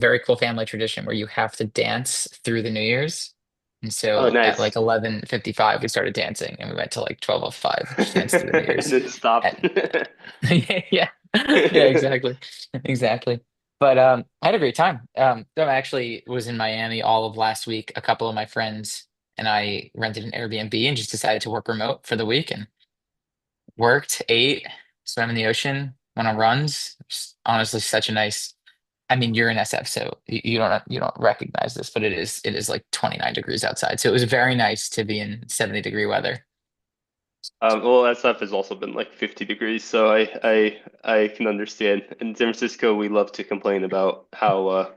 very cool family tradition where you have to dance through the New Year's. And Oh, so at like nice. 11:55, we started dancing and we went to like 12:05, just dance through the New And Year's. then stopped. And yeah, yeah, yeah, exactly. Exactly. But I had a great time. So I actually was in Miami all of last week. A couple of my friends and I rented an Airbnb and just decided to work remote for the week and worked, ate, swam in the ocean, went on runs. Just honestly, such a nice. I mean, you're in SF, so you don't recognize this, but it is like 29 degrees outside. So it was very nice to be in 70-degree weather. Well, SF has also been like 50 degrees, so I can understand. In San Francisco, we love to complain about how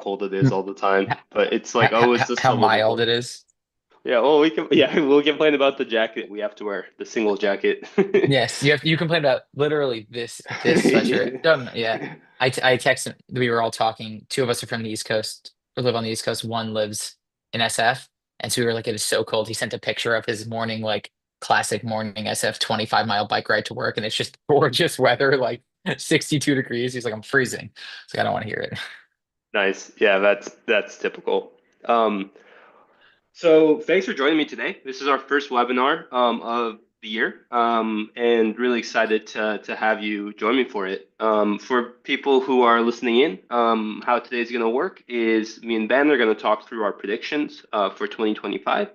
cold it is Mm. all the time, How, but it's like, oh, it's how, just how a little mild cold. it is. Yeah, well, yeah, we'll complain about the jacket we have to wear, the single jacket. Yes, you complained about literally this sweatshirt. Yeah. I texted, we were all talking. Two of us are from the East Coast, or live on the East Coast. One lives in SF. And so we were like, it is so cold. He sent a picture of his morning, like classic morning SF 25-mile bike ride to work. And it's just gorgeous weather, like 62 degrees. He's like, I'm freezing. It's like, I don't want to hear it. Nice. Yeah, that's typical. Um, So thanks for joining me today. This is our first webinar of the year, and really excited to have you join me for it. For people who are listening in, how today's going to work is me and Ben are going to talk through our predictions for 2025.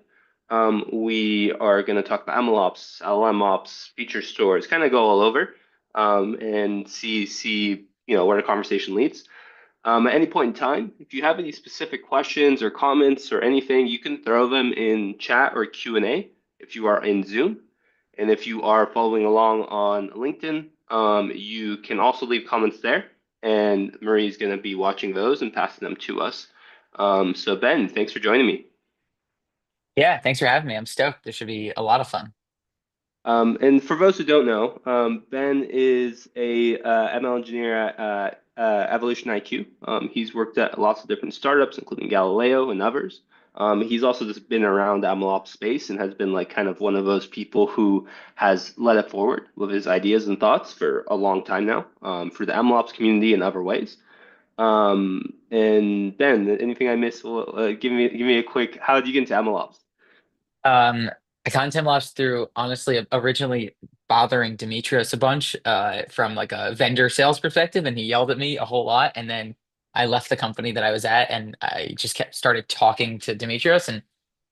We are going to talk about MLOps, LLMOps, feature stores, kind of go all over, and see where the conversation leads. At any point in time, if you have any specific questions or comments or anything, you can throw them in chat or Q&A if you are in Zoom. And if you are following along on LinkedIn, you can also leave comments there, and Marie is going to be watching those and passing them to us. So Ben, thanks for joining me. Yeah, thanks for having me. I'm stoked. This should be a lot of fun. And for those who don't know, Ben is a ML engineer at Evolution IQ. He's worked at lots of different startups, including Galileo and others. He's also just been around the MLOps space and has been like kind of one of those people who has led it forward with his ideas and thoughts for a long time now, for the MLOps community in other ways. And Ben, anything I missed? Well, give me a quick. How did you get into MLOps? Um, I content lost through honestly originally bothering Demetrius a bunch from like a vendor sales perspective, and he yelled at me a whole lot. And then I left the company that I was at, and I just kept started talking to Demetrius and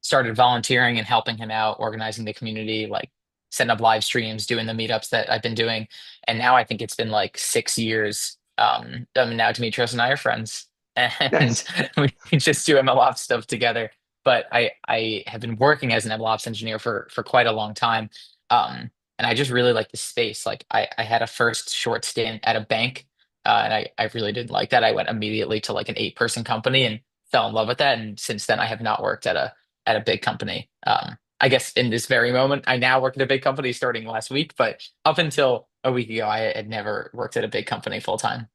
started volunteering and helping him out, organizing the community, like setting up live streams, doing the meetups that I've been doing. And now I think it's been like 6 years. Now Demetrius and I are friends, and Nice. we just do MLOps stuff together, but I have been working as an MLOps engineer for quite a long time. And I just really like the space. Like I had a first short stint at a bank, and I really didn't like that. I went immediately to like an 8-person company and fell in love with that. And since then, I have not worked at a big company. I guess in this very moment, I now work at a big company starting last week, but up until a week ago, I had never worked at a big company full time.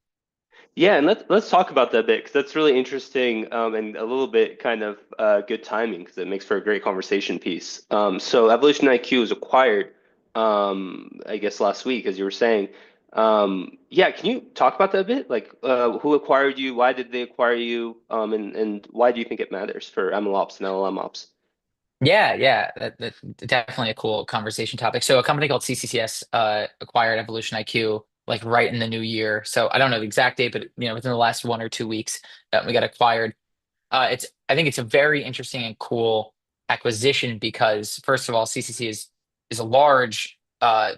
Yeah, and let's talk about that a bit because that's really interesting and a little bit kind of good timing because it makes for a great conversation piece. So Evolution IQ was acquired, I guess last week, as you were saying. Yeah, can you talk about that a bit? Like, who acquired you? Why did they acquire you? And why do you think it matters for MLOps and LLMOps? Yeah, yeah, that's definitely a cool conversation topic. So a company called CCCS acquired Evolution IQ like right in the new year. So I don't know the exact date, but within the last 1 or 2 weeks that we got acquired. I think it's a very interesting and cool acquisition because first of all, CCC is a large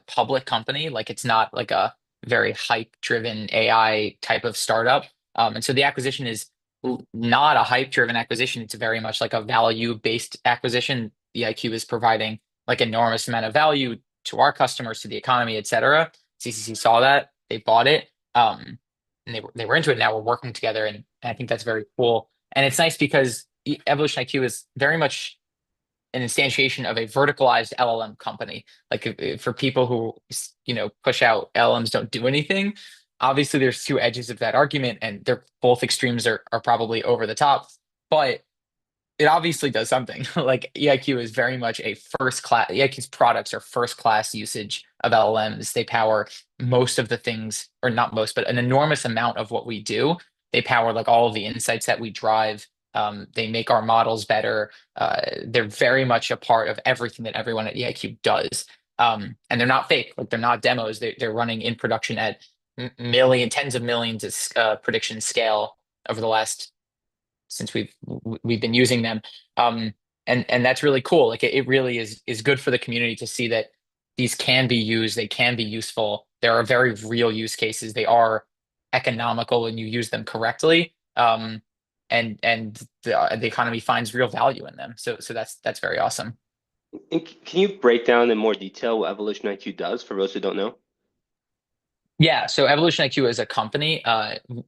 public company. Like it's not like a very hype-driven AI type of startup. And so the acquisition is not a hype-driven acquisition. It's very much like a value-based acquisition. The IQ is providing like enormous amount of value to our customers, to the economy, et cetera. CCC saw that, they bought it, and they were into it. Now we're working together, and I think that's very cool. And it's nice because Evolution IQ is very much an instantiation of a verticalized LLM company. Like for people who push out LLMs don't do anything. Obviously, there's two edges of that argument, and they're both extremes are probably over the top. But it obviously does something. Like EIQ is very much a first class. EIQ's products are first class usage of LLMs. They power most of the things, or not most, but an enormous amount of what we do. They power like all of the insights that we drive. They make our models better. They're very much a part of everything that everyone at EIQ does. And they're not fake, like they're not demos. They're running in production at tens of millions of prediction scale over the last since we've been using them. Um, and that's really cool. Like it really is good for the community to see that these can be used, they can be useful. There are very real use cases. They are economical when you use them correctly. And the economy finds real value in them. So that's very awesome. And can you break down in more detail what Evolution IQ does for those who don't know? Yeah, so Evolution IQ as a company,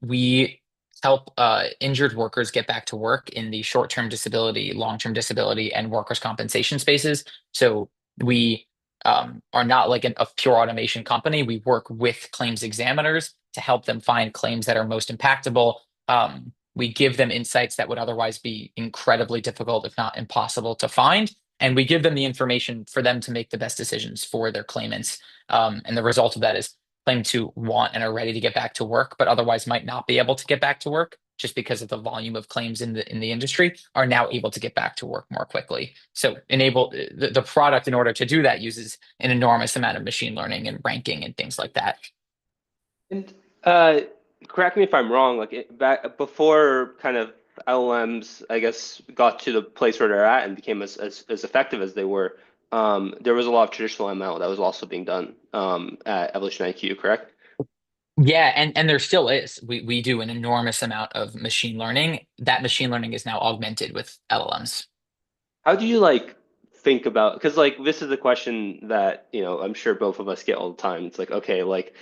we help injured workers get back to work in the short-term disability, long-term disability, and workers' compensation spaces. So we are not like a pure automation company. We work with claims examiners to help them find claims that are most impactable. We give them insights that would otherwise be incredibly difficult, if not impossible, to find. And we give them the information for them to make the best decisions for their claimants. And the result of that is claim to want and are ready to get back to work, but otherwise might not be able to get back to work just because of the volume of claims in the industry, are now able to get back to work more quickly. So enable the product in order to do that uses an enormous amount of machine learning and ranking and things like that. And uh, correct me if I'm wrong, like back before kind of LLMs, I guess, got to the place where they're at and became as effective as they were, there was a lot of traditional ML that was also being done at Evolution IQ, correct? Yeah, and there still is. We do an enormous amount of machine learning. That machine learning is now augmented with LLMs. How do you like think about, because like this is a question that, I'm sure both of us get all the time. It's like, okay, like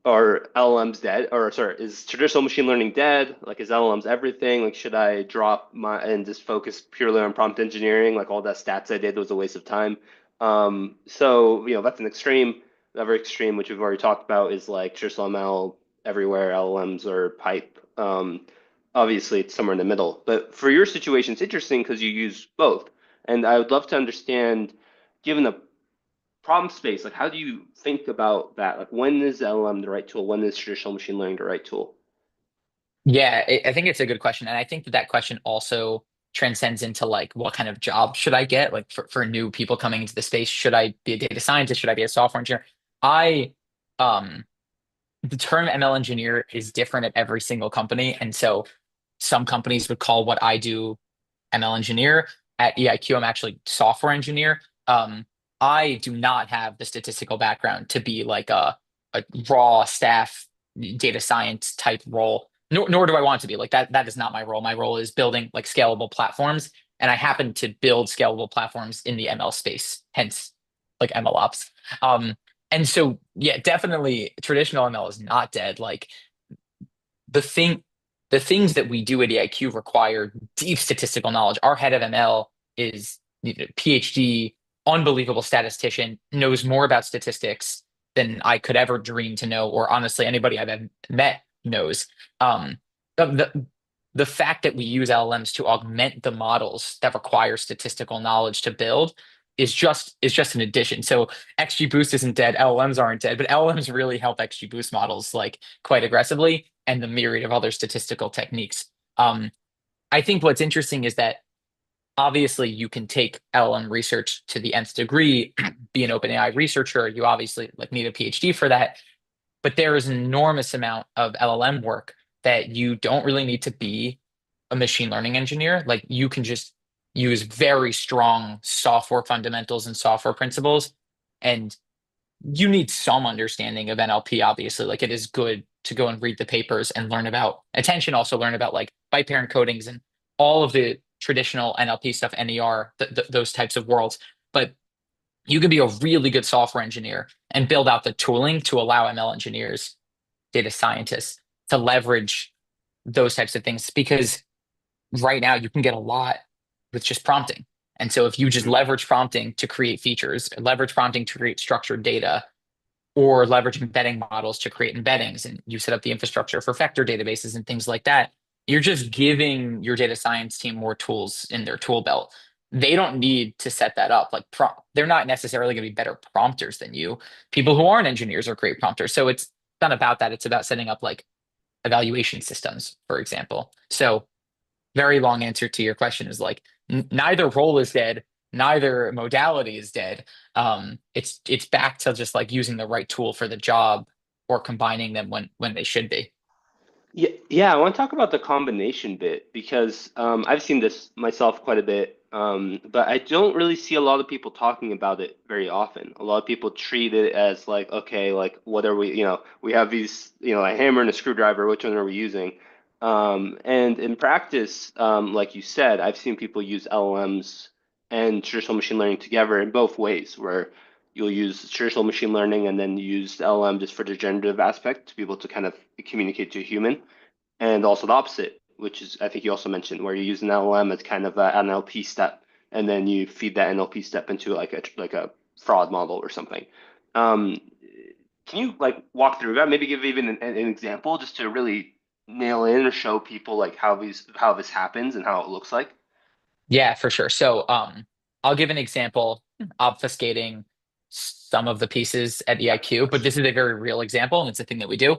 are LLMs dead? Or sorry, is traditional machine learning dead? Like, is LLMs everything? Like, should I drop my and just focus purely on prompt engineering? Like, all that stats I did was a waste of time. So that's an extreme. The other extreme, which we've already talked about, is like traditional ML everywhere. LLMs are pipe. Obviously, it's somewhere in the middle. But for your situation, it's interesting because you use both, and I would love to understand, given the problem space, like how do you think about that? Like when is LLM the right tool? When is traditional machine learning the right tool? Yeah, I think it's a good question. And I think that that question also transcends into like, what kind of job should I get? Like for new people coming into the space, should I be a data scientist? Should I be a software engineer? I, um, the term ML engineer is different at every single company. And so some companies would call what I do ML engineer. At EIQ, I'm actually software engineer. I do not have the statistical background to be like a raw staff data science type role, nor do I want to be like that. That is not my role. My role is building like scalable platforms, and I happen to build scalable platforms in the ML space, hence like MLOps. Um, and so yeah, definitely traditional ML is not dead. Like the thing the things that we do at EIQ require deep statistical knowledge. Our head of ML is PhD, unbelievable statistician, knows more about statistics than I could ever dream to know, or honestly, anybody I've ever met knows. Um, the fact that we use LLMs to augment the models that require statistical knowledge to build is just an addition. So XGBoost isn't dead, LLMs aren't dead, but LLMs really help XGBoost models like quite aggressively, and the myriad of other statistical techniques. Um, I think what's interesting is that obviously you can take LLM research to the nth degree, be an OpenAI researcher. You obviously like need a PhD for that, but there is an enormous amount of LLM work that you don't really need to be a machine learning engineer. Like you can just use very strong software fundamentals and software principles, and you need some understanding of NLP, obviously. Like it is good to go and read the papers and learn about attention, also learn about like byte-parent codings and all of the traditional NLP stuff, NER, those types of worlds. But you can be a really good software engineer and build out the tooling to allow ML engineers, data scientists, to leverage those types of things, because right now you can get a lot with just prompting. And so if you just Mhm. leverage prompting to create features, leverage prompting to create structured data, or leverage embedding models to create embeddings, and you set up the infrastructure for vector databases and things like that, you're just giving your data science team more tools in their tool belt. They don't need to set that up. Like they're not necessarily going to be better prompters than you. People who aren't engineers are great prompters. So it's not about that. It's about setting up like evaluation systems, for example. So very long answer to your question is like neither role is dead, neither modality is dead. It's back to just like using the right tool for the job or combining them when they should be. Yeah, yeah, I want to talk about the combination bit because I've seen this myself quite a bit, but I don't really see a lot of people talking about it very often. A lot of people treat it as like, okay, like what are we, we have these, a hammer and a screwdriver, which one are we using? And in practice, like you said, I've seen people use LLMs and traditional machine learning together in both ways, where you'll use traditional machine learning and then use LLM just for the generative aspect to be able to kind of communicate to a human, and also the opposite, which is I think you also mentioned where you use an LLM as kind of an NLP step, and then you feed that NLP step into like a fraud model or something. Um, can you like walk through that? Maybe give even an example just to really nail in or show people like how this happens and how it looks like. Yeah, for sure. So I'll give an example obfuscating some of the pieces at EIQ, but this is a very real example, and it's a thing that we do.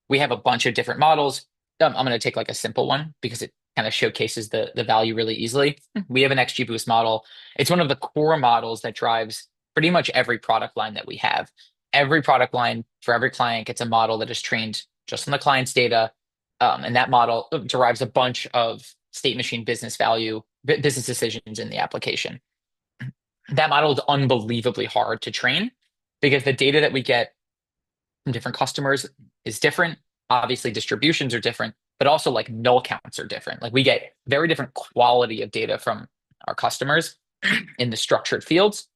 We have a bunch of different models. I'm going to take like a simple one because it kind of showcases the value really easily. We have an XGBoost model. It's one of the core models that drives pretty much every product line that we have. Every product line for every client gets a model that is trained just on the client's data, and that model derives a bunch of state machine business value, business decisions in the application. That model is unbelievably hard to train because the data that we get from different customers is different. Obviously, distributions are different, but also like null counts are different. Like we get very different quality of data from our customers in the structured fields.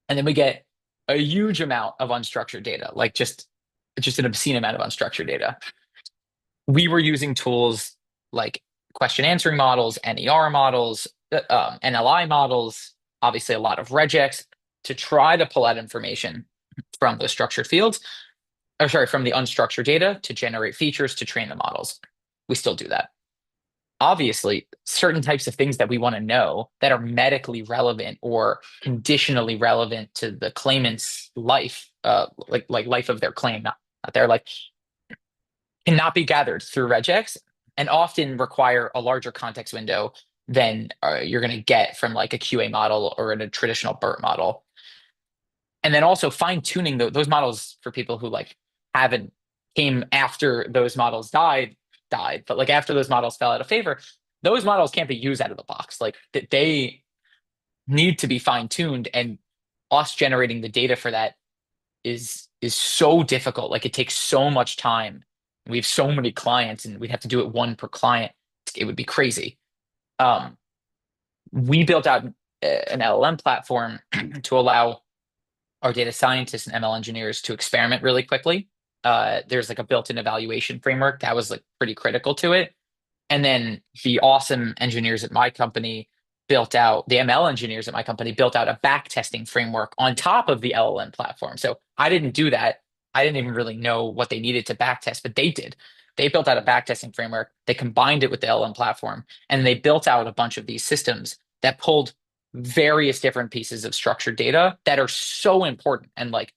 And then we get a huge amount of unstructured data, like just an obscene amount of unstructured data. We were using tools like question answering models, NER models, NLI models, obviously a lot of regex to try to pull out information from the structured fields, or sorry, from the unstructured data to generate features to train the models. We still do that. Obviously, certain types of things that we want to know that are medically relevant or conditionally relevant to the claimant's life, like life of their claim, not their life, cannot be gathered through regex and often require a larger context window than you're going to get from like a QA model or in a traditional BERT model. And then also fine tuning those models for people who like haven't came after those models died, but like after those models fell out of favor, those models can't be used out of the box. Like they need to be fine tuned, and us generating the data for that is so difficult. Like it takes so much time. We have so many clients, and we'd have to do it one per client. It would be crazy. Um, we built out an LLM platform to allow our data scientists and ML engineers to experiment really quickly. There's like a built-in evaluation framework that was like pretty critical to it. And then the awesome engineers at my company built out, the ML engineers at my company built out a back testing framework on top of the LLM platform. So I didn't do that. I didn't even really know what they needed to back test, but they did. They built out a back testing framework. They combined it with the LLM platform, and they built out a bunch of these systems that pulled various different pieces of structured data that are so important and like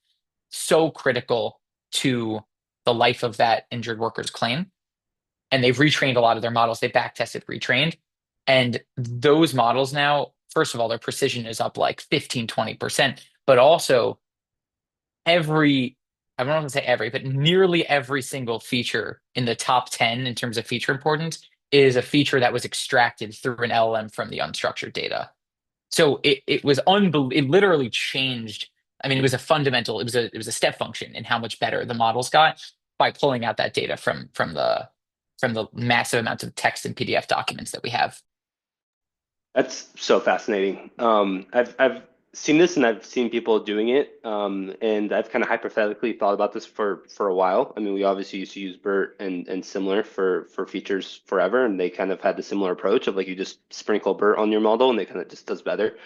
so critical to the life of that injured worker's claim. And they've retrained a lot of their models. They back tested, retrained. And those models now, first of all, their precision is up like 15, 20%, but also every, I don't want to say every, but nearly every single feature in the top 10 in terms of feature importance is a feature that was extracted through an LLM from the unstructured data. So it was unbelievable. It literally changed. I mean, it was a fundamental. It was a step function in how much better the models got by pulling out that data from the massive amounts of text and PDF documents that we have. That's so fascinating. I've seen this and I've seen people doing it, and I've kind of hypothetically thought about this for a while. I mean, we obviously used to use BERT and similar for features forever, and they kind of had the similar approach of like you just sprinkle BERT on your model and they kind of just does better.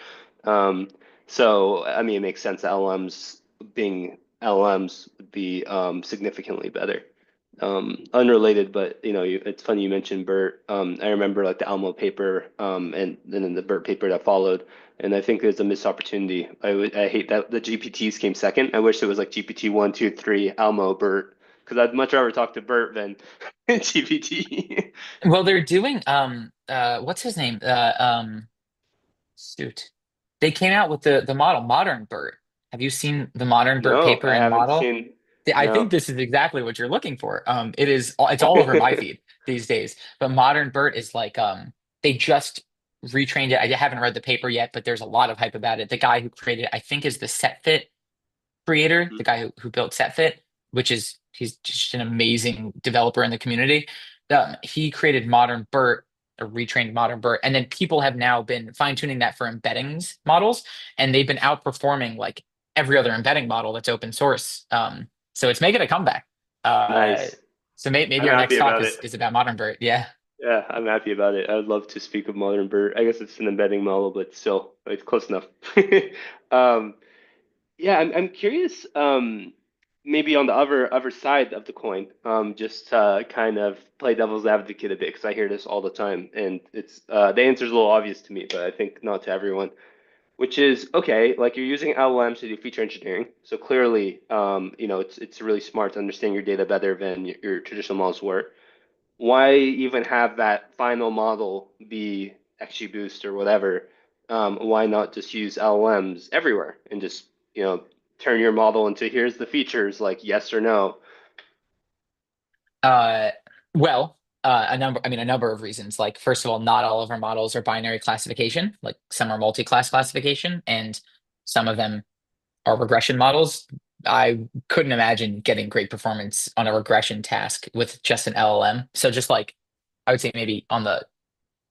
Um, so I mean, it makes sense that LLMs being LLMs would be significantly better. Unrelated, but it's funny you mentioned BERT. I remember like the Almo paper, and then the BERT paper that followed. And I think there's a missed opportunity. I hate that the GPTs came second. I wish it was like GPT one, two, three, Almo, BERT. because I'd much rather talk to Bert than GPT. Well, they're doing what's his name? Shoot. They came out with the model Modern BERT. Have you seen the Modern BERT No, paper I and haven't model? seen. I think No. this is exactly what you're looking for. It's all over my feed these days. But Modern BERT is like they just retrained it. I haven't read the paper yet, but there's a lot of hype about it. The guy who created it, I think, is the SetFit creator, the guy who built SetFit, which is he's just an amazing developer in the community. He created Modern BERT, or retrained Modern BERT, and then people have now been fine-tuning that for embeddings models, and they've been outperforming like every other embedding model that's open source. So it's making a comeback. Uh, Nice. so I'm maybe our happy next talk about it. is about Modern BERT. Yeah. Yeah, I'm happy about it. I would love to speak of Modern Bird. I guess it's an embedding model, but still, it's close enough. Um, yeah, I'm curious, maybe on the other side of the coin, just to kind of play devil's advocate a bit, because I hear this all the time, and it's the answer's a little obvious to me, but I think not to everyone. Which is okay, like you're using LLMs to do feature engineering, so clearly, it's really smart to understand your data better than your traditional models were. Why even have that final model be XGBoost or whatever? Why not just use LLMs everywhere and just, turn your model into here's the features, like yes or no? Uh, well, a number of reasons. Like, first of all, not all of our models are binary classification. Like, some are multi-class classification, and some of them are regression models. I couldn't imagine getting great performance on a regression task with just an LLM. So just like, I would say maybe on the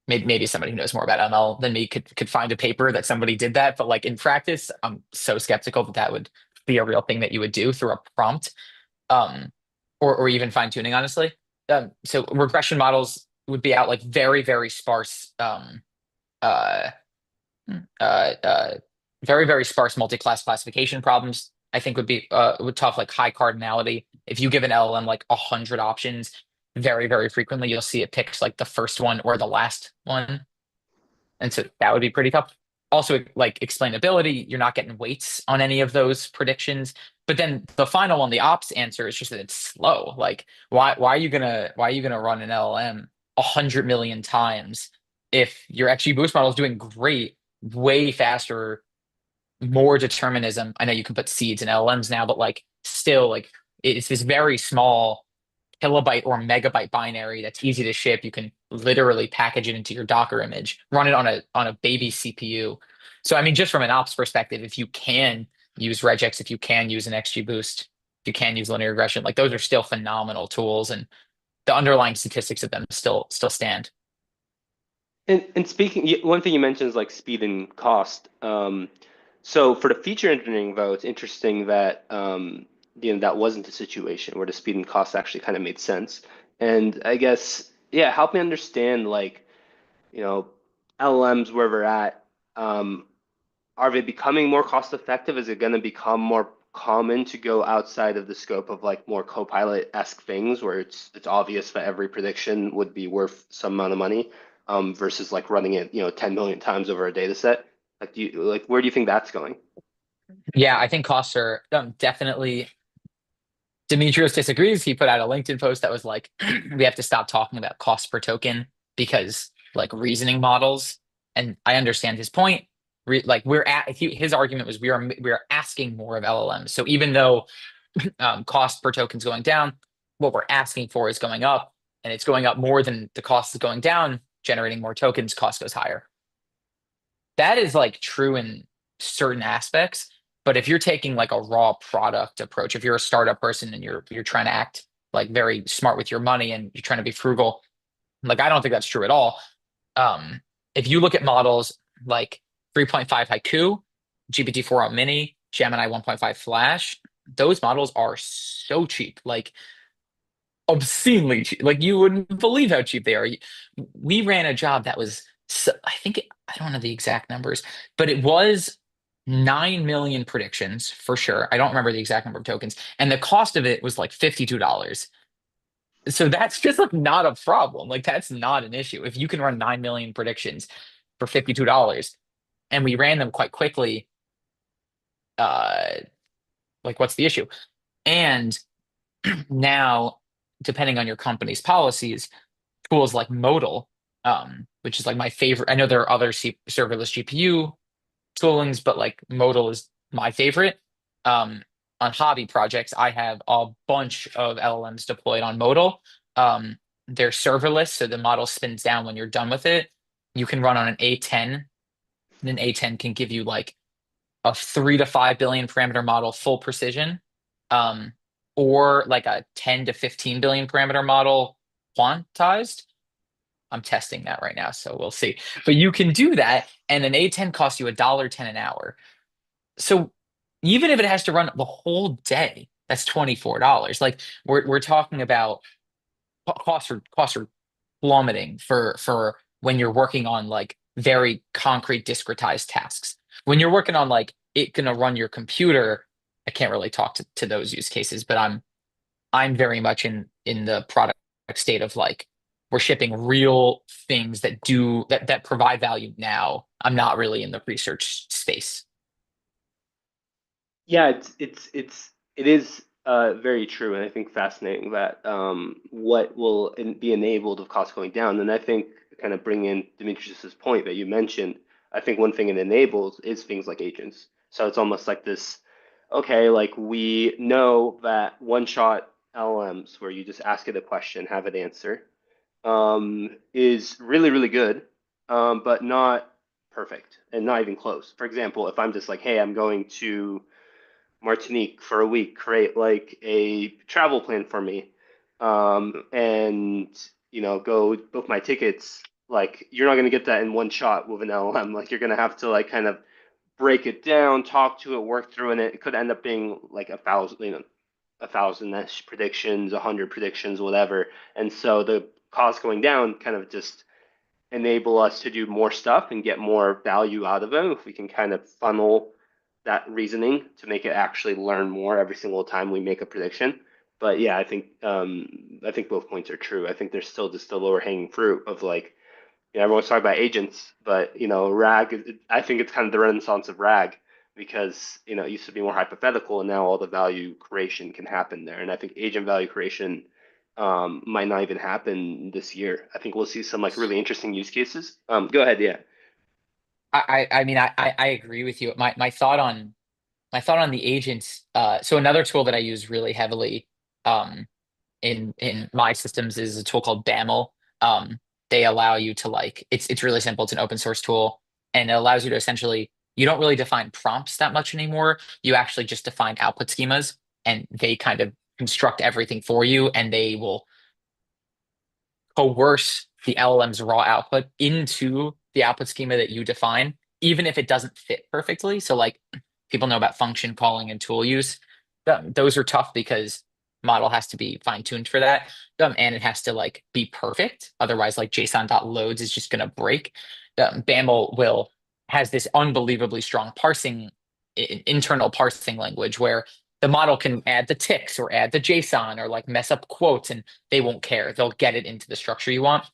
maybe somebody who knows more about ML than me could find a paper that somebody did that. But like in practice, I'm so skeptical that that would be a real thing that you would do through a prompt, um, or even fine tuning, honestly. So regression models would be out like very sparse, uh, uh, uh, very sparse multi-class classification problems. I think would tough like high cardinality. If you give an LLM like 100 options, very frequently you'll see it picks like the first one or the last one, and so that would be pretty tough. Also, like explainability, you're not getting weights on any of those predictions. But then the final one, the ops answer is just that it's slow. Like, why are you gonna run an LLM 100 million times if your XGBoost model is doing great, way faster, more determinism? I know you can put seeds in LLMs now, but like still, like it's this very small kilobyte or megabyte binary that's easy to ship. You can literally package it into your Docker image, run it on a baby CPU. So I mean, just from an ops perspective, if you can use regex, if you can use an XGBoost, if you can use linear regression, like those are still phenomenal tools, and the underlying statistics of them still stand. And speaking, one thing you mentioned is like speed and cost. So for the feature engineering, though, it's interesting that that wasn't a situation where the speed and cost actually kind of made sense. And I guess, yeah, help me understand like, you know, LLMs where we're at. Um, are they becoming more cost effective? Is it going to become more common to go outside of the scope of like more Copilot-esque things where it's obvious that every prediction would be worth some amount of money, versus like running it, 10 million times over a data set? Like, where do you think that's going? Yeah, I think costs are definitely. Demetrios disagrees. He put out a LinkedIn post that was like, we have to stop talking about cost per token because like reasoning models, and I understand his point. Like his argument was we are asking more of LLMs. So even though cost per token is going down, what we're asking for is going up, and it's going up more than the cost is going down. Generating more tokens, cost goes higher. That is like true in certain aspects, but if you're taking like a raw product approach, if you're a startup person and you're trying to act like very smart with your money and you're trying to be frugal, like I don't think that's true at all. um if you look at models like 3.5 haiku, GPT-4o mini, Gemini 1.5 flash, those models are so cheap, like obscenely cheap. Like you wouldn't believe how cheap they are. We ran a job that was, I think I don't know the exact numbers, but it was 9 million predictions for sure. I don't remember the exact number of tokens, and the cost of it was like $52. So that's just like not a problem. Like that's not an issue. If you can run 9 million predictions for $52, and we ran them quite quickly, uh, like what's the issue? And Now, depending on your company's policies, tools like Modal, which is like my favorite. I know there are other serverless GPU toolings, but like Modal is my favorite. Um, on hobby projects, I have a bunch of LLMs deployed on Modal. Um, they're serverless, so the model spins down when you're done with it. You can run on an A10, and an A10 can give you like a 3 to 5 billion parameter model, full precision, um, or like a 10 to 15 billion parameter model quantized. I'm testing that right now, so we'll see. But you can do that, and an A10 costs you $1.10 an hour. So even if it has to run the whole day, that's $24. Like we're talking about costs are plummeting for when you're working on like very concrete discretized tasks. When you're working on like it gonna run your computer, I can't really talk to those use cases, but I'm very much in the product state of like we're shipping real things that provide value now. I'm not really in the research space. Yeah, it is very true, and I think fascinating that what will be enabled of costs going down. And I think kind of bring in Demetrius's point that you mentioned. I think one thing it enables is things like agents. So it's almost like this, okay, like we know that one-shot LLMs where you just ask it a question, have it answer, is really, really good, but not perfect and not even close. For example, if I'm just like, hey, I'm going to Martinique for a week, create like a travel plan for me, and go book my tickets. Like you're not gonna get that in one shot with an LLM. Like you're gonna have to like kind of break it down, talk to it, work through, and it could end up being like a thousand predictions, 100 predictions, whatever. And so the cost going down kind of just enable us to do more stuff and get more value out of them if we can kind of funnel that reasoning to make it actually learn more every single time we make a prediction. But yeah, I think both points are true. I think there's still just the lower hanging fruit of like everyone's talking about agents, but RAG. I think it's kind of the renaissance of RAG because it used to be more hypothetical, and now all the value creation can happen there. And I think agent value creation might not even happen this year. I think we'll see some like really interesting use cases. Go ahead, yeah. I mean I agree with you. My thought on the agents. So another tool that I use really heavily um, in my systems is a tool called BAML. They allow you to like it's really simple. It's an open source tool, and it allows you to essentially you don't really define prompts that much anymore. You actually just define output schemas, and they kind of construct everything for you, and they will coerce the LLM's raw output into the output schema that you define, even if it doesn't fit perfectly. So, like people know about function calling and tool use. Those are tough because model has to be fine-tuned for that, and it has to like be perfect. Otherwise, like JSON.loads is just going to break. BAML will has this unbelievably strong parsing, internal parsing language where the model can add the ticks or add the JSON or like mess up quotes and they won't care. They'll get it into the structure you want.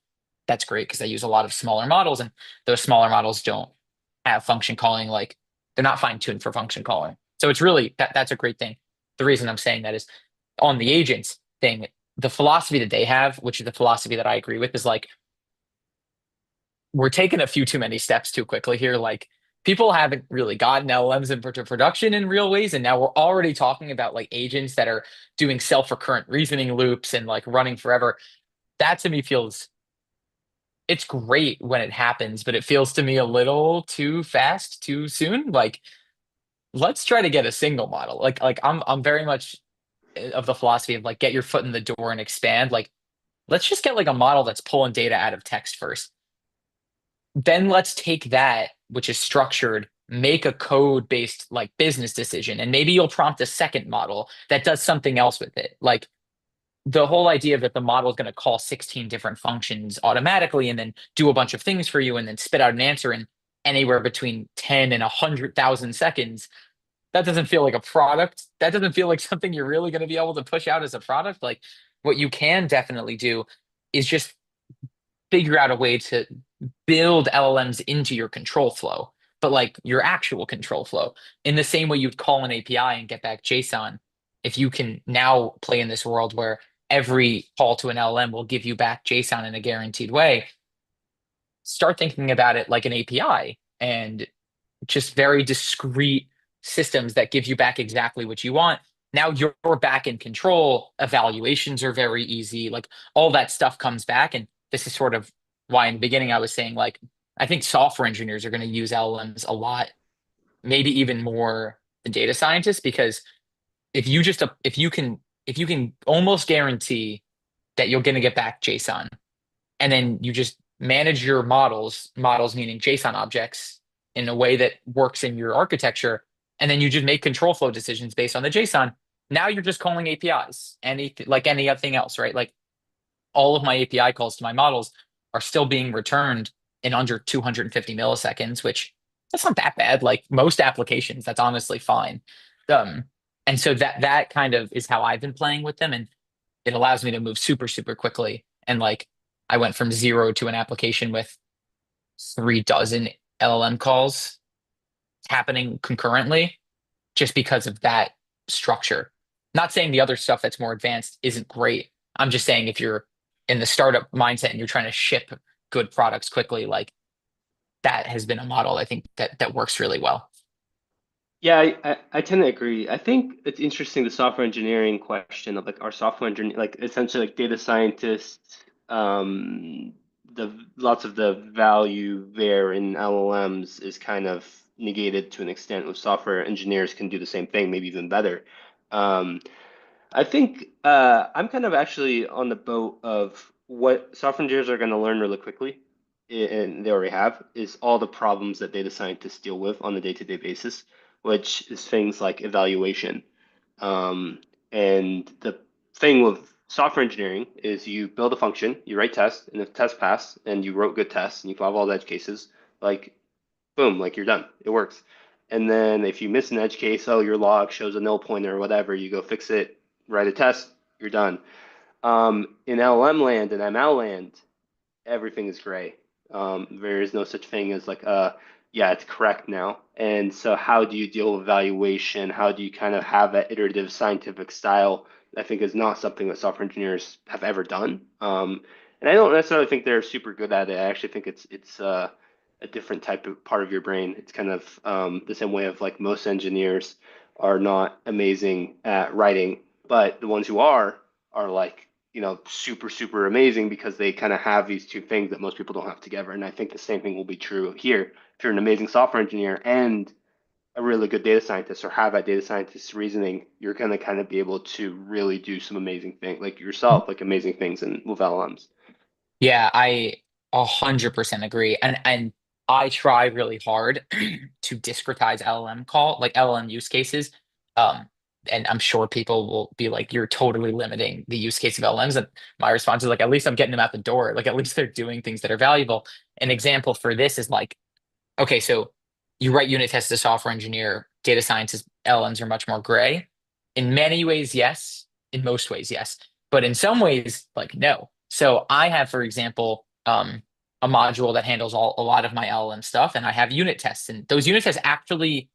That's great because I use a lot of smaller models and those smaller models don't have function calling like they're not fine-tuned for function calling. So it's really that's a great thing. The reason I'm saying that is on the agents thing, the philosophy that they have, which is the philosophy that I agree with, is like we're taking a few too many steps too quickly here. Like people haven't really gotten LLMs into production in real ways, and now we're already talking about like agents that are doing self-recurrent reasoning loops and like running forever. That to me feels it's great when it happens, but it feels to me a little too fast, too soon. Like let's try to get a single model. Like I'm very much of the philosophy of like get your foot in the door and expand. Like let's just get like a model that's pulling data out of text first. Then let's take that, which is structured, make a code based like business decision. And maybe you'll prompt a second model that does something else with it. Like the whole idea that the model is going to call 16 different functions automatically and then do a bunch of things for you and then spit out an answer in anywhere between 10 and 100,000 seconds. That doesn't feel like a product. That doesn't feel like something you're really going to be able to push out as a product. Like what you can definitely do is just figure out a way to build LLMs into your control flow, but like your actual control flow in the same way you'd call an API and get back JSON. if you can now play in this world where every call to an LLM will give you back JSON in a guaranteed way, start thinking about it like an API and just very discrete systems that give you back exactly what you want. Now you're back in control. Evaluations are very easy. Like all that stuff comes back. And this is sort of why in the beginning I was saying, like, I think software engineers are going to use LLMs a lot, maybe even more than data scientists, because if you can almost guarantee that you're going to get back JSON, and then you just manage your models meaning JSON objects in a way that works in your architecture, and then you just make control flow decisions based on the JSON. Now you're just calling APIs, like anything else, right? Like all of my API calls to my models are still being returned in under 250 milliseconds, which that's not that bad. Like most applications, that's honestly fine. Um, and so that kind of is how I've been playing with them, and it allows me to move super, super quickly. And like I went from zero to an application with 3 dozen LLM calls happening concurrently just because of that structure. Not saying the other stuff that's more advanced isn't great. I'm just saying if you're in the startup mindset and you're trying to ship good products quickly, like that has been a model I think that works really well. Yeah, I tend to agree. I think it's interesting the software engineering question of like our software engineer, like essentially like data scientists, the lots of the value there in LLMs is kind of negated to an extent with software engineers can do the same thing, maybe even better. Um, I think I'm kind of actually on the boat of what software engineers are going to learn really quickly, and they already have, is all the problems that data scientists deal with on a day-to-day basis, which is things like evaluation. And the thing with software engineering is you build a function, you write tests, and if tests pass and you wrote good tests and you follow all the edge cases, like boom, like you're done. It works. And then if you miss an edge case, oh, your log shows a null pointer or whatever, you go fix it, write a test, you're done. In LLM land and ML land, everything is gray. There is no such thing as like, yeah, it's correct now. And so, how do you deal with evaluation? How do you kind of have that iterative scientific style? I think is not something that software engineers have ever done. And I don't necessarily think they're super good at it. I actually think it's a different type of part of your brain. It's kind of the same way of like most engineers are not amazing at writing, but the ones who are like super, super amazing because they kind of have these two things that most people don't have together. And I think the same thing will be true here. If you're an amazing software engineer and a really good data scientist or have that data scientist reasoning, you're going to kind of be able to really do some amazing things like yourself, like amazing things in with LLMs. Yeah, I 100% agree. And I try really hard to discretize LLM use cases. Um, and I'm sure people will be like, you're totally limiting the use case of LLMs. And my response is like, at least I'm getting them out the door. Like at least they're doing things that are valuable. An example for this is like, okay, so you write unit tests as a software engineer, data scientists, LLMs are much more gray. In many ways, yes. In most ways, yes. But in some ways, like no. So I have, for example, a module that handles a lot of my LLM stuff, and I have unit tests, and those unit tests actually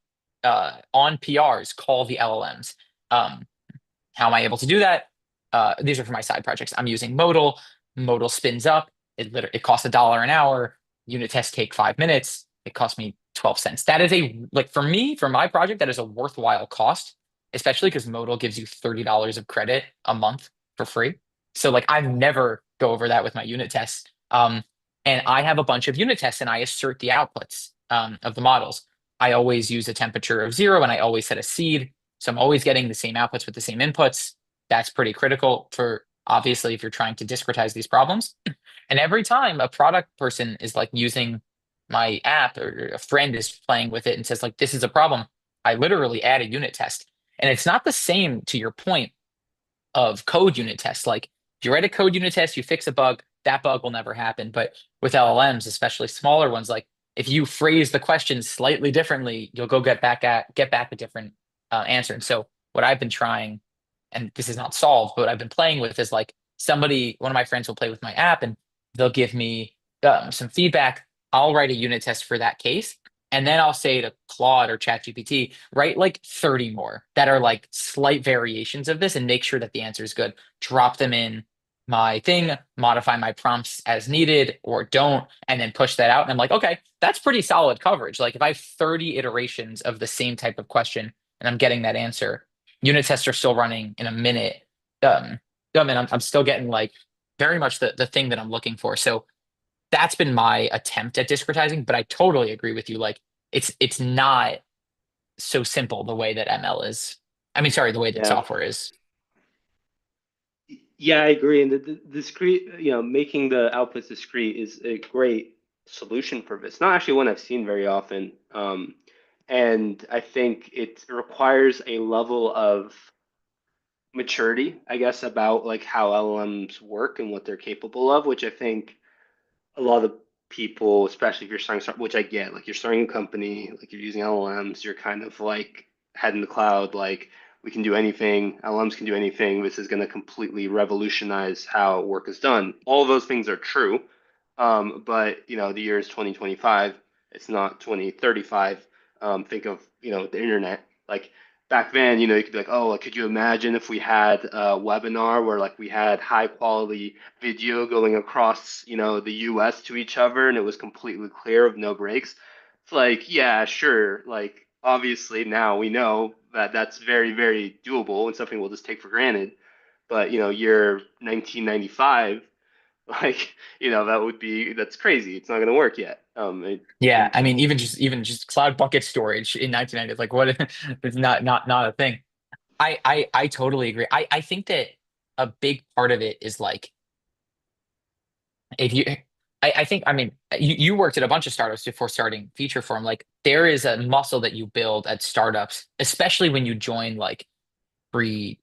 on PRs call the LLMs. Um, how am I able to do that? These are for my side projects. I'm using Modal. Modal spins up. It costs $1 an hour. Unit tests take 5 minutes. It costs me 12 cents. That is like for me, for my project, that is a worthwhile cost, especially because Modal gives you $30 of credit a month for free. So like I never go over that with my unit tests. And I have a bunch of unit tests and I assert the outputs of the models. I always use a temperature of 0 and I always set a seed. So I'm always getting the same outputs with the same inputs. That's pretty critical for obviously if you're trying to discretize these problems. And every time a product person is like using my app or a friend is playing with it and says like this is a problem, I literally add a unit test. And it's not the same to your point of code unit tests. Like if you write a code unit test, you fix a bug, that bug will never happen. But with LLMs, especially smaller ones, like if you phrase the question slightly differently, you'll go get back a different answer. And so what I've been trying, and this is not solved, but what I've been playing with is like one of my friends will play with my app and they'll give me some feedback. I'll write a unit test for that case. And then I'll say to Claude or ChatGPT, write like 30 more that are like slight variations of this and make sure that the answer is good. Drop them in my thing, modify my prompts as needed or don't, and then push that out. And I'm like, okay, that's pretty solid coverage. Like if I have 30 iterations of the same type of question and I'm getting that answer, unit tests are still running in a minute. Um, and I'm still getting like very much the thing that I'm looking for. So that's been my attempt at discretizing, but I totally agree with you. Like it's not so simple the way that ML is. I mean, sorry, the way that Yeah. software is. Yeah, I agree. And the discrete, making the outputs discrete is a great solution for this. Not actually one I've seen very often. And I think it requires a level of maturity, I guess, about like how LLMs work and what they're capable of, which I think a lot of people, especially if you're starting, which I get, like you're starting a company, like you're using LLMs, you're kind of like head in the cloud, like we can do anything, LLMs can do anything. This is going to completely revolutionize how work is done. All of those things are true. But the year is 2025. It's not 2035. Think of, the internet. Like back then, you could be like, oh, like, could you imagine if we had a webinar where like we had high quality video going across, the US to each other and it was completely clear with no breaks? It's like, yeah, sure. Like obviously now we know that that's very, very doable and something we'll just take for granted. But, year 1995, like, that's crazy. It's not going to work yet. Yeah, And I mean, so even just cloud bucket storage in 1990, like what? It's not a thing. I totally agree. I think that a big part of it is like if you I think I mean you worked at a bunch of startups before starting Featureform. Like there is a muscle that you build at startups, especially when you join like pre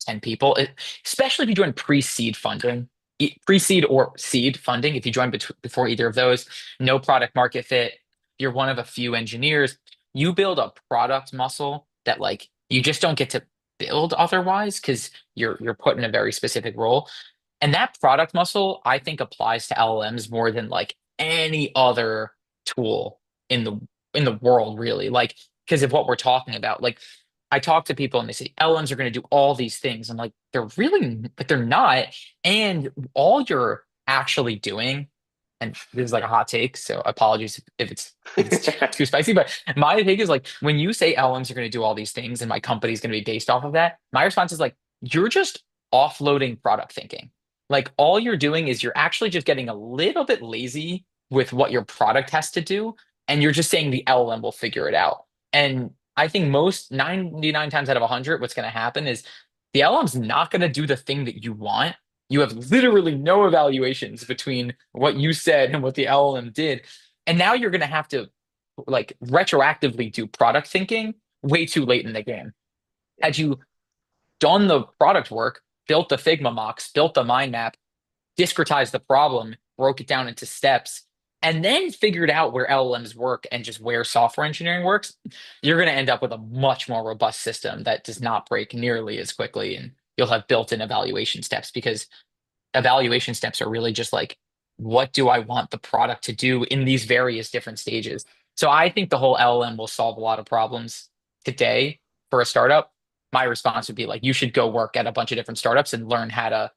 10 people, especially if you join pre-seed funding, pre-seed or seed funding. If you join before either of those, no product market fit, you're one of a few engineers, you build a product muscle that like you just don't get to build otherwise because you're put in a very specific role. And that product muscle, I think, applies to LLMs more than like any other tool in the world, really. Like, because of what we're talking about. Like, I talk to people and they say LLMs are going to do all these things. I'm like, they're really, but they're not. And all you're actually doing, and this is like a hot take, so apologies if it's too spicy, but my take is like when you say LLMs are going to do all these things and my company is going to be based off of that, my response is like, you're just offloading product thinking. Like all you're doing is you're actually just getting a little bit lazy with what your product has to do, and you're just saying the LLM will figure it out. And I think most 99 times out of 100, what's going to happen is the LLM's not going to do the thing that you want. You have literally no evaluations between what you said and what the LLM did. And now you're going to have to like retroactively do product thinking way too late in the game. Had you done the product work, built the Figma mocks, built the mind map, discretized the problem, broke it down into steps, and then figured out where LLMs work and just where software engineering works, you're going to end up with a much more robust system that does not break nearly as quickly. And you'll have built-in evaluation steps because evaluation steps are really just like, what do I want the product to do in these various different stages? So I think the whole LLM will solve a lot of problems today for a startup. My response would be like, you should go work at a bunch of different startups and learn how to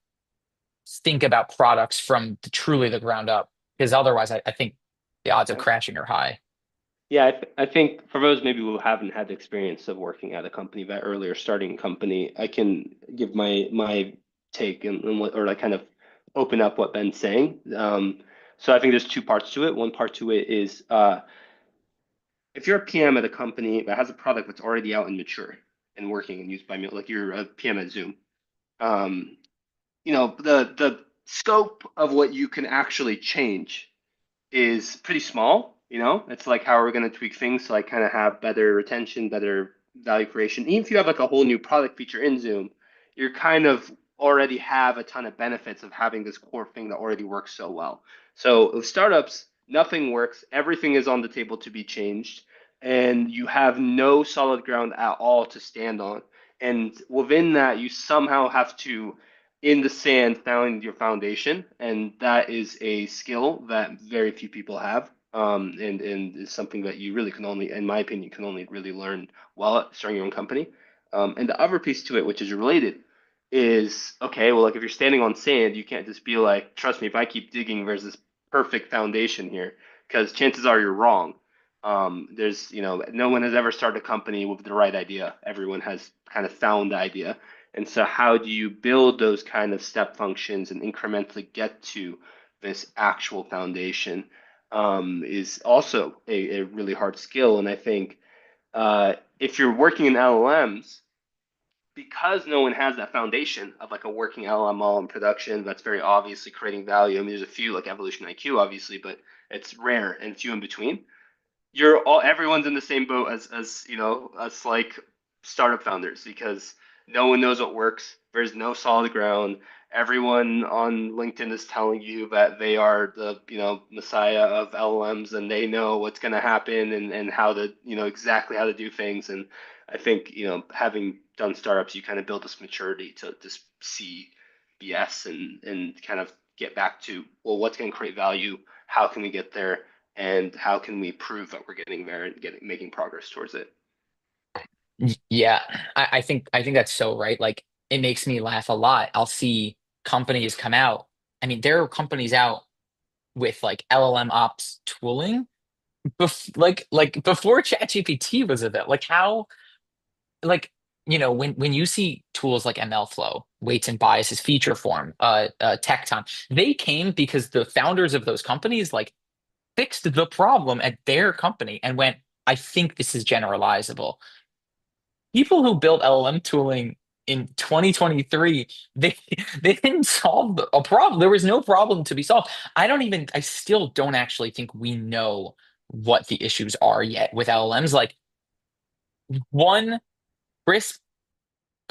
think about products from truly the ground up. Because otherwise, I think the odds of yeah. crashing are high. Yeah, I think for those maybe who haven't had the experience of working at a company that earlier starting a company, I can give my take or like kind of open up what Ben's saying. So I think there's two parts to it. One part to it is if you're a PM at a company that has a product that's already out and mature and working and used by me, like you're a PM at Zoom, um, the scope of what you can actually change is pretty small. It's like how are we going to tweak things to like kind of have better retention, better value creation. Even if you have like a whole new product feature in Zoom, you're kind of already have a ton of benefits of having this core thing that already works so well. So with startups, nothing works. Everything is on the table to be changed, and you have no solid ground at all to stand on. And within that, you somehow have to in the sand found your foundation, and that is a skill that very few people have. And is something that you really can only, in my opinion, can only really learn while starting your own company. And the other piece to it, which is related, is okay, well, like if you're standing on sand, you can't just be like, trust me, if I keep digging, there's this perfect foundation here, because chances are you're wrong. There's, no one has ever started a company with the right idea. Everyone has kind of found the idea. And so, how do you build those kind of step functions and incrementally get to this actual foundation is also a really hard skill. And I think if you're working in LLMs, because no one has that foundation of like a working LLM all in production that's very obviously creating value. I mean, there's a few like Evolution IQ, obviously, but it's rare and few in between. Everyone's in the same boat as like startup founders because no one knows what works. There's no solid ground. Everyone on LinkedIn is telling you that they are the messiah of LLMs and they know what's going to happen and how to exactly how to do things. And I think having done startups, you kind of build this maturity to just see BS and kind of get back to, well, what's going to create value? How can we get there? And how can we prove that we're getting there and making progress towards it? Yeah, I think that's so right. Like it makes me laugh a lot. I'll see companies come out. I mean, there are companies out with like LLM ops tooling like before ChatGPT was a bit like how like when you see tools like MLflow, weights and biases, Featureform, tech time, they came because the founders of those companies like fixed the problem at their company and went, I think this is generalizable. People who built LLM tooling in 2023, they they didn't solve a problem. There was no problem to be solved. I still don't actually think we know what the issues are yet with LLMs. Like one crisp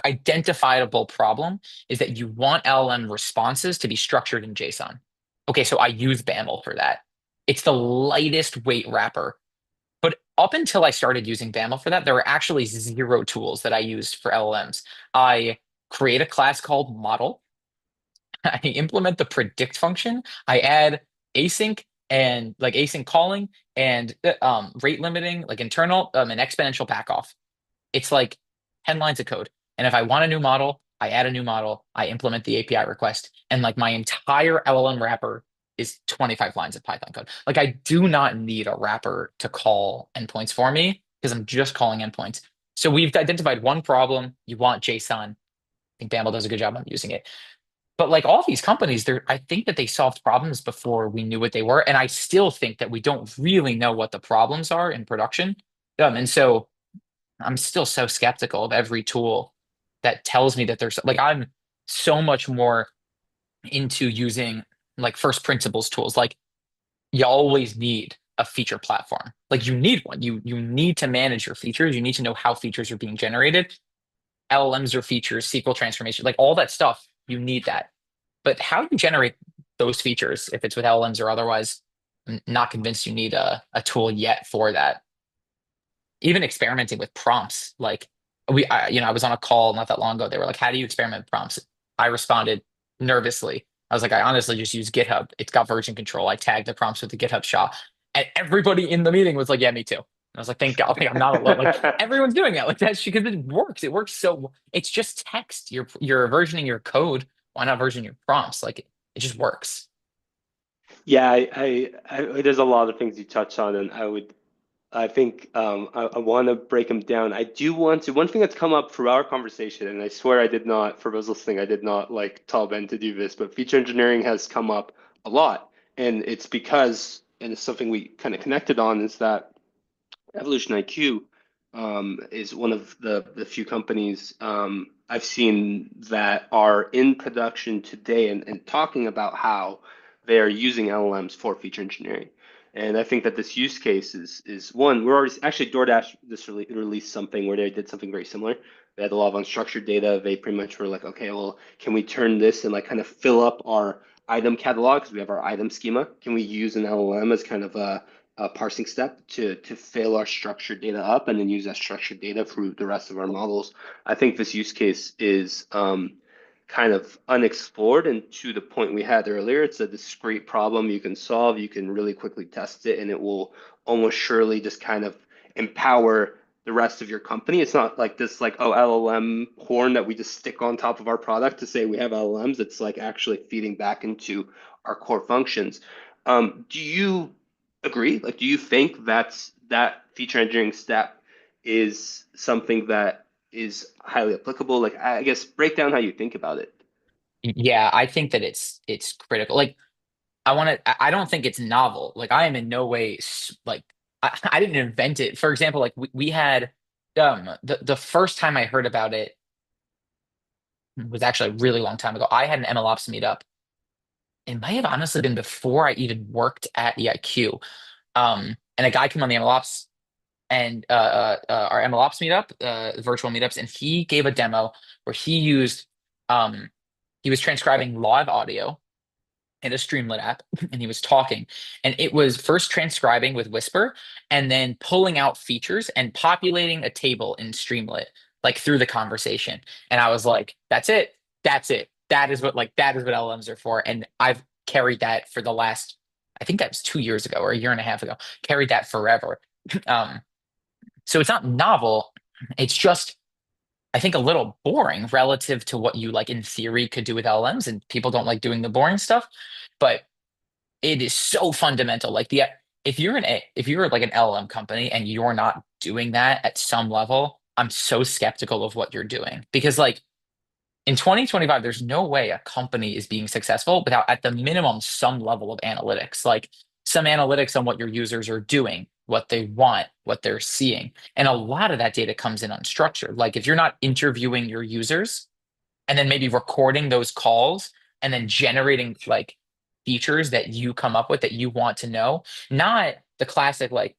identifiable problem is that you want LLM responses to be structured in JSON. Okay, so I use BAML for that. It's the lightest weight wrapper. But up until I started using BAML for that, there were actually zero tools that I used for LLMs. I create a class called model. I implement the predict function. I add async and like async calling and rate limiting, like internal and exponential backoff. It's like 10 lines of code. And if I want a new model, I add a new model, I implement the API request, and like my entire LLM wrapper is 25 lines of Python code. Like I do not need a wrapper to call endpoints for me because I'm just calling endpoints. So we've identified one problem. You want JSON. I think Bamble does a good job on using it. But like all these companies, I think that they solved problems before we knew what they were. And I still think that we don't really know what the problems are in production. And so I'm still so skeptical of every tool that tells me that there's like I'm so much more into using like first principles tools. Like you always need a feature platform. Like you need one. You need to manage your features. You need to know how features are being generated. LLMs are features, SQL transformation, like all that stuff. You need that. But how you generate those features, if it's with LLMs or otherwise, I'm not convinced you need a tool yet for that. Even experimenting with prompts. Like I was on a call not that long ago. They were like, "How do you experiment with prompts?" I responded nervously. I was like, "I honestly just use GitHub. It's got version control. I tagged the prompts with the GitHub SHA." And everybody in the meeting was like, "Yeah, me too." And I was like, "Thank God, like, I'm not alone." Like everyone's doing that. Like that's because it works. It works so. It's just text. You're versioning your code. Why not version your prompts? Like it just works. Yeah, there's a lot of things you touch on, and I think I want to break them down. I do want to. One thing that's come up through our conversation, and I swear I did not, for those listening, I did not like tell Ben to do this, but feature engineering has come up a lot, and it's because, and it's something we kind of connected on, is that Evolution IQ is one of the few companies I've seen that are in production today and talking about how they are using LLMs for feature engineering. And I think that this use case is one. We're already actually DoorDash just released something where they did something very similar. They had a lot of unstructured data. They pretty much were like, okay, well, can we turn this and like kind of fill up our item catalog because we have our item schema? Can we use an LLM as kind of a parsing step to fill our structured data up and then use that structured data through the rest of our models? I think this use case is kind of unexplored. And to the point we had earlier, it's a discrete problem you can solve. You can really quickly test it, and it will almost surely just kind of empower the rest of your company. It's not like this like, oh, LLM horn that we just stick on top of our product to say we have LLMs. It's like actually feeding back into our core functions. Do you agree? Like, do you think that feature engineering step is something that is highly applicable? Like, I guess break down how you think about it. Yeah, I think that it's critical. Like I don't think it's novel. Like I am in no way like I didn't invent it. For example, like we had the first time I heard about it was actually a really long time ago. I had an MLOps meetup. It might have honestly been before I even worked at EIQ. And a guy came on the MLOps and our MLOps meetup, virtual meetups, and he gave a demo where he was transcribing live audio in a Streamlit app, and he was talking, and it was first transcribing with Whisper, and then pulling out features and populating a table in Streamlit, like through the conversation. And I was like, "That's it. That's it. That is what LLMs are for." And I've carried that for the last, I think that was 2 years ago or a year and a half ago. Carried that forever. Um, so it's not novel. It's just, I think, a little boring relative to what you like in theory could do with LLMs, and people don't like doing the boring stuff. But it is so fundamental. Like the if you're like an LLM company and you're not doing that at some level, I'm so skeptical of what you're doing. Because like in 2025, there's no way a company is being successful without, at the minimum, some level of analytics, like some analytics on what your users are doing, what they want, what they're seeing. And a lot of that data comes in unstructured. Like if you're not interviewing your users and then maybe recording those calls and then generating like features that you come up with that you want to know, not the classic like,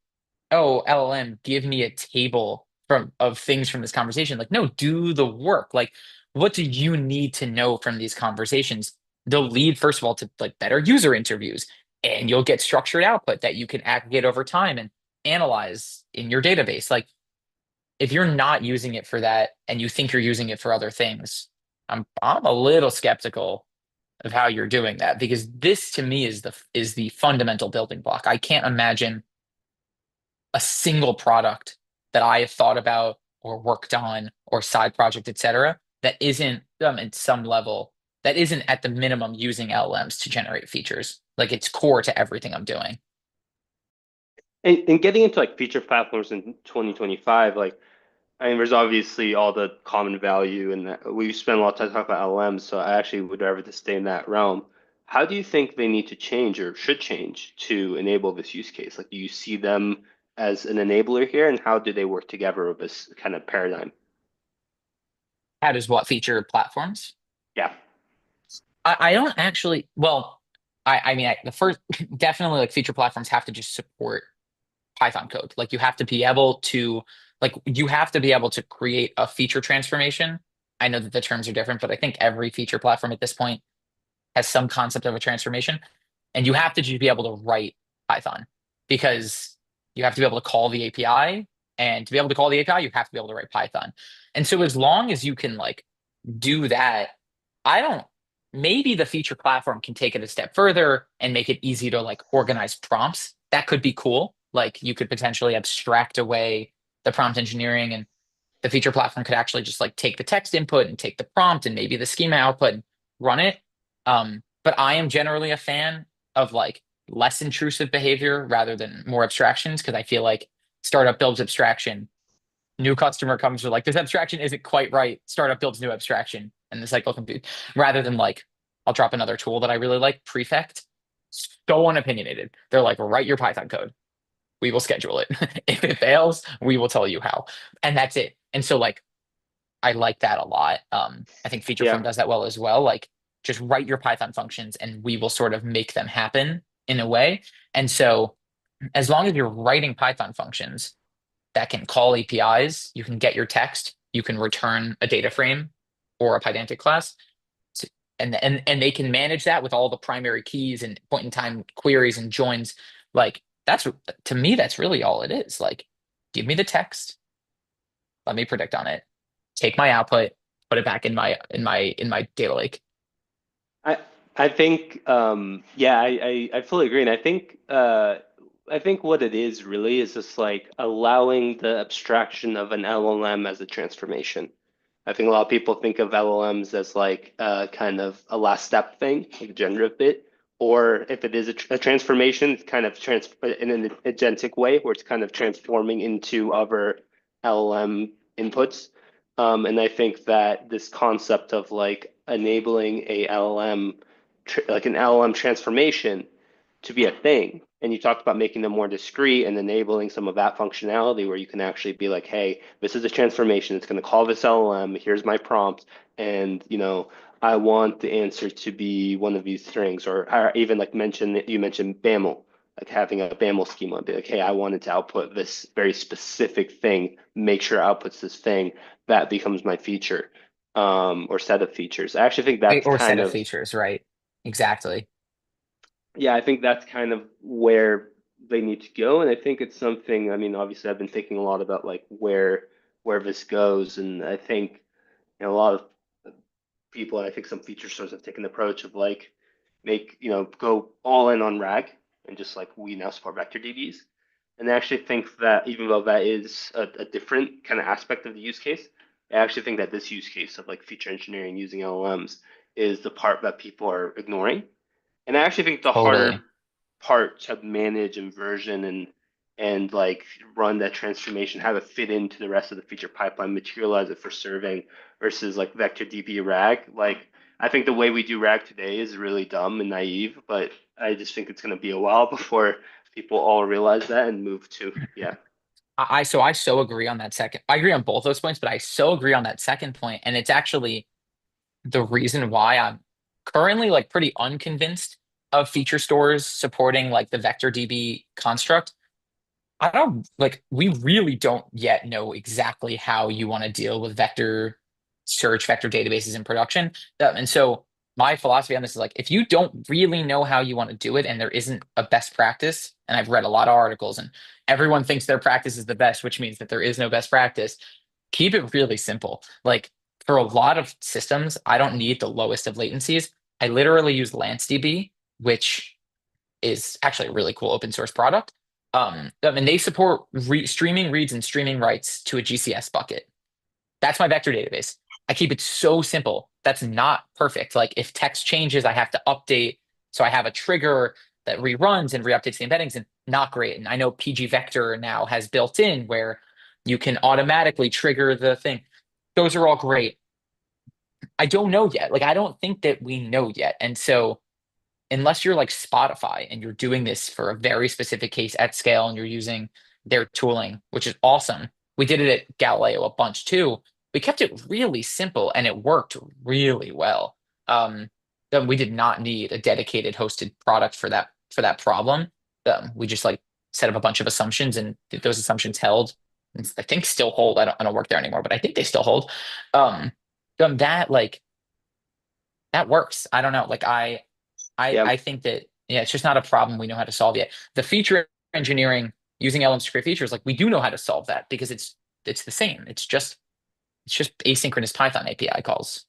oh, LLM, give me a table from of things from this conversation. Like, no, do the work. Like, what do you need to know from these conversations? They'll lead, first of all, to like better user interviews, and you'll get structured output that you can aggregate over time and analyze in your database. Like, if you're not using it for that and you think you're using it for other things, I'm a little skeptical of how you're doing that, because this to me is the fundamental building block. I can't imagine a single product that I have thought about or worked on or side project, etc., that isn't at some level, that isn't at the minimum using LLMs to generate features. Like it's core to everything I'm doing. And getting into like feature platforms in 2025, like I mean, there's obviously all the common value, and we spend a lot of time talking about LLMs, so I actually would rather to stay in that realm. How do you think they need to change or should change to enable this use case? Like, do you see them as an enabler here, and how do they work together with this kind of paradigm? How does what feature platforms? Yeah. I don't actually, well, I mean, the first, definitely like feature platforms have to just support Python code. Like you have to be able to, like you have to be able to create a feature transformation. I know that the terms are different, but I think every feature platform at this point has some concept of a transformation. And you have to just be able to write Python, because you have to be able to call the API. And to be able to call the API, you have to be able to write Python. And so as long as you can like do that, I don't, maybe the feature platform can take it a step further and make it easy to like organize prompts. That could be cool. Like you could potentially abstract away the prompt engineering, and the feature platform could actually just like take the text input and take the prompt and maybe the schema output and run it. But I am generally a fan of like less intrusive behavior rather than more abstractions, because I feel like startup builds abstraction, new customer comes with like this abstraction isn't quite right, startup builds new abstraction, and the cycle can be, rather than like, I'll drop another tool that I really like, Prefect. So unopinionated. They're like, write your Python code, we will schedule it. If it fails, we will tell you how, and that's it. And so like I like that a lot. I think Yeah. Featureform does that well as well. Like just write your Python functions and we will sort of make them happen in a way. And so as long as you're writing Python functions that can call APIs, you can get your text, you can return a data frame or a Pydantic class, and they can manage that with all the primary keys and point in time queries and joins. Like that's, to me, that's really all it is. Like, give me the text, let me predict on it, take my output, put it back in my data lake. I I think yeah, I fully agree. And I think what it is really is just like allowing the abstraction of an LLM as a transformation. I think a lot of people think of LLMs as like kind of a last step thing, like a generative bit, or if it is a transformation, it's kind of in an agentic way where it's kind of transforming into other LLM inputs. And I think that this concept of like enabling a LLM, like an LLM transformation to be a thing. And you talked about making them more discrete and enabling some of that functionality where you can actually be like, hey, this is a transformation. It's going to call this LLM. Here's my prompt. And, I want the answer to be one of these strings, or even like you mentioned BAML, like having a BAML schema and be like, hey, I wanted to output this very specific thing, make sure it outputs this thing. That becomes my feature, or set of features. I actually think that's Or kind set of of features, right? Exactly. yeah, I think that's kind of where they need to go. And I think it's something, I mean, obviously I've been thinking a lot about like where this goes. And I think, a lot of people, and I think some feature stores have taken the approach of like go all in on RAG and just like we now support vector DBs. And I actually think that even though that is a different kind of aspect of the use case, I actually think that this use case of like feature engineering using LLMs is the part that people are ignoring. And I actually think the harder Totally. part to manage and version and like run that transformation, have it fit into the rest of the feature pipeline, materialize it for serving versus like vector DB RAG. Like I think the way we do RAG today is really dumb and naive, but I just think it's going to be a while before people all realize that and move to yeah. I so agree on that second. I agree on both those points, but I so agree on that second point, and it's actually the reason why I'm currently like pretty unconvinced of feature stores supporting like the vector DB construct. I don't like we really don't yet know exactly how you want to deal with vector search, vector databases in production. And so my philosophy on this is like if you don't really know how you want to do it and there isn't a best practice, and I've read a lot of articles and everyone thinks their practice is the best, which means that there is no best practice, keep it really simple. Like for a lot of systems, I don't need the lowest of latencies. I literally use LanceDB, which is actually a really cool open source product. And they support streaming reads and streaming writes to a GCS bucket. That's my vector database. I keep it so simple. That's not perfect. Like if text changes, I have to update. So I have a trigger that reruns and re-updates the embeddings and not great. And I know PG Vector now has built in where you can automatically trigger the thing. Those are all great. I don't know yet. Like I don't think that we know yet. And so unless you're like Spotify and you're doing this for a very specific case at scale and you're using their tooling, which is awesome. We did it at Galileo a bunch too. We kept it really simple and it worked really well. Then we did not need a dedicated hosted product for that problem. We just like set up a bunch of assumptions and those assumptions held. And I think still hold. I don't work there anymore, but I think they still hold. Um, that like that works. I don't know. Like Yeah. I think that yeah, it's just not a problem we know how to solve yet. The feature engineering using LLMs to create features, like we do know how to solve that because it's the same. It's just asynchronous Python API calls.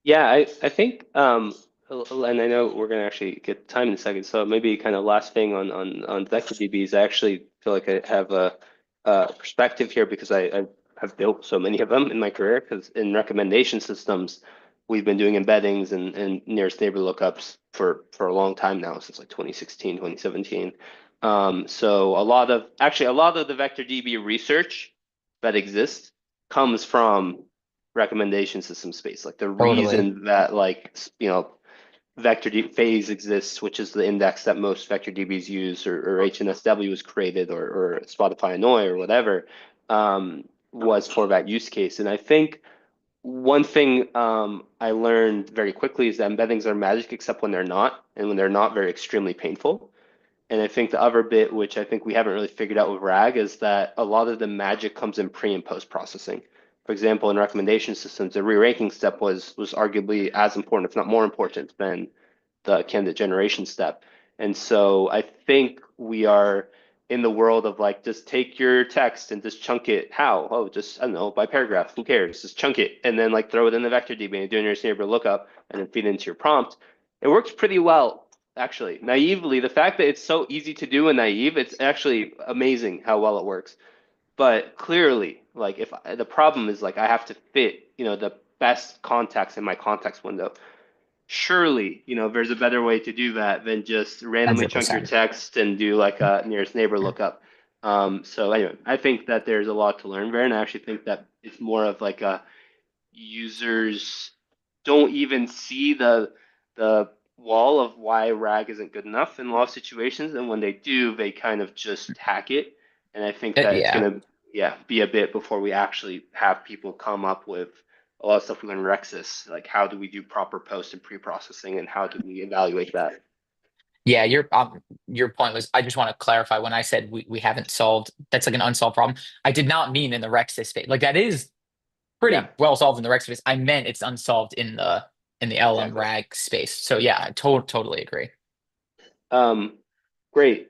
Yeah, I think and I know we're gonna actually get time in a second, so maybe kind of last thing on vector DBs, I actually feel like I have a perspective here because I have built so many of them in my career because in recommendation systems we've been doing embeddings and nearest neighbor lookups for a long time now, since like 2016, 2017. So a lot of the vector DB research that exists comes from recommendation system space. Like the Totally. reason that vector phase exists, which is the index that most vector DBs use, or HNSW was created, or Spotify Annoy or whatever, was for that use case. And I think one thing I learned very quickly is that embeddings are magic except when they're not, and when they're not, very extremely painful. And I think the other bit, which I think we haven't really figured out with RAG, is that a lot of the magic comes in pre and post processing. For example, in recommendation systems, the re-ranking step was arguably as important, if not more important, than the candidate generation step. And so I think we are in the world of like just take your text and just chunk it. How? Oh, just I don't know, by paragraph. Who cares? Just chunk it and then like throw it in the vector DB and do nearest neighbor lookup and then feed it into your prompt. It works pretty well, actually. Naively, the fact that it's so easy to do and naive, it's actually amazing how well it works. But clearly, like if the problem is like I have to fit, the best context in my context window. Surely, there's a better way to do that than just randomly chunk your 100%. text and do like a nearest neighbor lookup. So anyway, I think that there's a lot to learn there, and I actually think that it's more of like a users don't even see the wall of why RAG isn't good enough in a lot of situations, and when they do, they kind of just hack it. And I think that it's Yeah. gonna, yeah, be a bit before we actually have people come up with a lot of stuff we learn in Rexis, like how do we do proper post and pre-processing, and how do we evaluate that? Yeah, your point was, I just want to clarify when I said we haven't solved, that's like an unsolved problem. I did not mean in the Rexis space. Like that is Yeah, pretty well solved in the Rexis space. I meant it's unsolved in the LM exactly. RAG space. So yeah, I totally agree. Um, Great.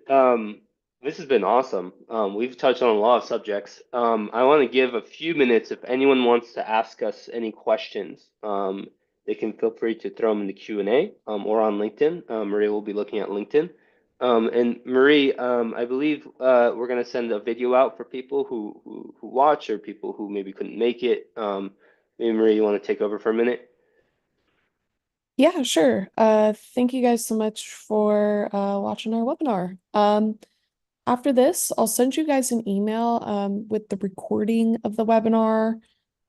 This has been awesome. We've touched on a lot of subjects. I want to give a few minutes if anyone wants to ask us any questions. They can feel free to throw them in the Q&A or on LinkedIn. Marie will be looking at LinkedIn. And Marie, I believe we're going to send a video out for people who watch or people who maybe couldn't make it. Maybe Marie, you want to take over for a minute? Yeah, sure. Thank you guys so much for watching our webinar. After this, I'll send you guys an email with the recording of the webinar.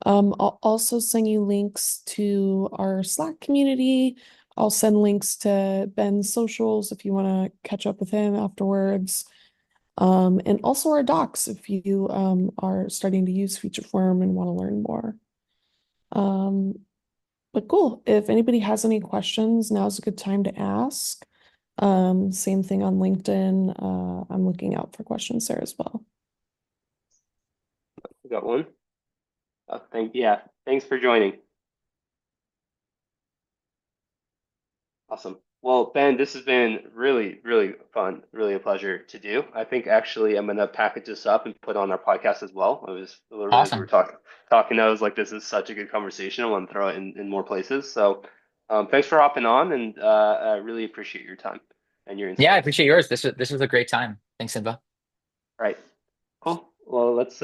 I'll also send you links to our Slack community. I'll send links to Ben's socials if you want to catch up with him afterwards. And also our docs if you are starting to use Featureform and want to learn more. Um, but cool. If anybody has any questions, now's a good time to ask. Same thing on LinkedIn. I'm looking out for questions there as well. We got one. Yeah, thanks for joining. Awesome. Well, Ben, this has been really, really fun, really a pleasure to do. I think actually I'm gonna package this up and put on our podcast as well. I was literally as we were Awesome. talking, I was like, this is such a good conversation. I want to throw it in more places. So thanks for hopping on and I really appreciate your time and your Yeah, I insights. appreciate yours. This was a great time. Thanks, Simba. All right. Cool. Well, let's